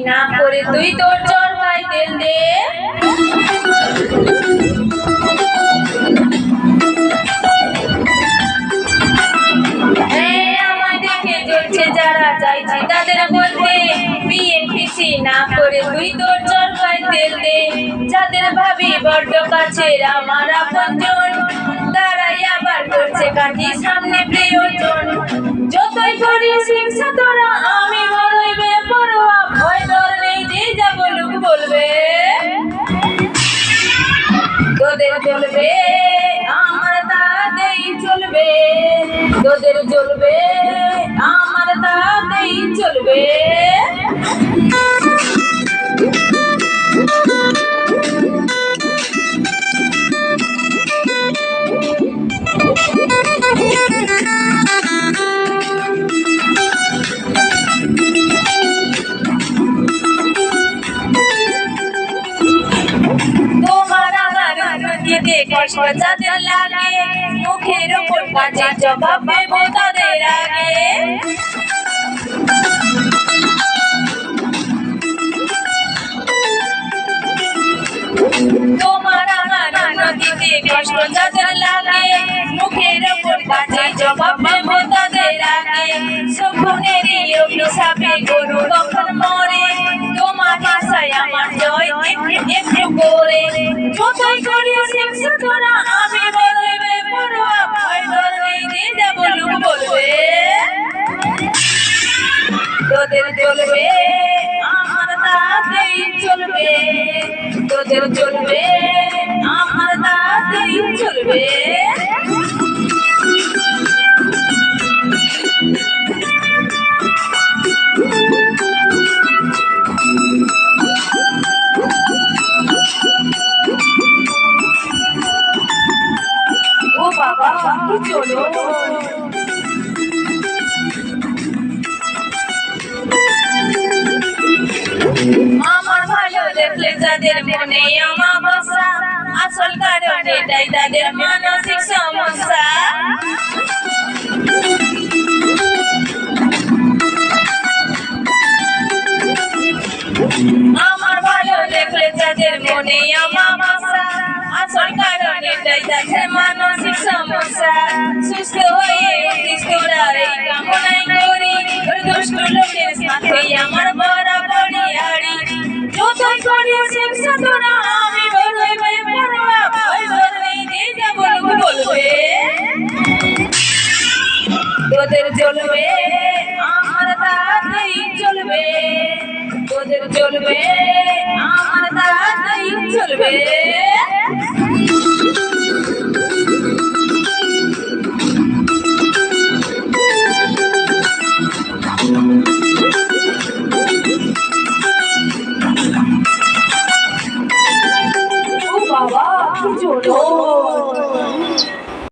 না করে তুই তোর চরকায় তেল দে। আমায় দেখে জ্বলছে যারা, চাইছি তাদের বলতে বিএনপিসি না করে তুই তোর চরকায় তেল দে। যাদের ভাবি বড্ড কাছের আমার আপনজন, তারাই আবার করছে কাঠি সামনে প্রিয়জন। যতই করিস হিংসা তোরা আমি বড়ই বেপরোয়া, ভয় ডর নেই যে যা বলুক বলবে। তোদের চলবে আমার তাতেই চলবে, তোদের চলবে আমার তাতেই চলবে। কষ্ট যাদের লাগে মুখের ওপর কাজে জবাব দেব তাদের আগে। তোমার আমার নদীতে কষ্ট যাদের লাগে মুখের ওপর কাজে জবাব দেব তাদের আগে। সবনেরই অভিশাপে গরু কখন মরে, তোমার ভাষায় আমার জয় একটু করে। যতই করি হিংসা তোরা আমি বড়ই বেপরোয়া, ভয় ডর নেই যে যা বলুক বলবে। তোদের চলবে আমার তাতেই চলবে, তোদের চলবে আমার তাতেই চলবে। ও বাবা চলো, আমার ভালো দেখলে যাদের মনে অমাবস্যা, আসল কারণ এটাই তাদের মানসিক সমস্যা। আমার ভালো দেখলে যাদের মনে অমাবস্যা, আসল কারণ এটাই তাদের মানসিক সমস্যা। সুস্থ হয়ে উঠিস তোরা এই কামনাই করি, দুষ্ট লোকের সাথে আমার বরাবরই আড়ি। যতই করিস হিংসা তোরা আমি বড়ই বেপরোয়া, ভয় ডর নেই যে যা বলুক বলবে। তোদের চলবে আমার তাতেই চলবে, তোদের চলবে আমার তাতেই চলবে।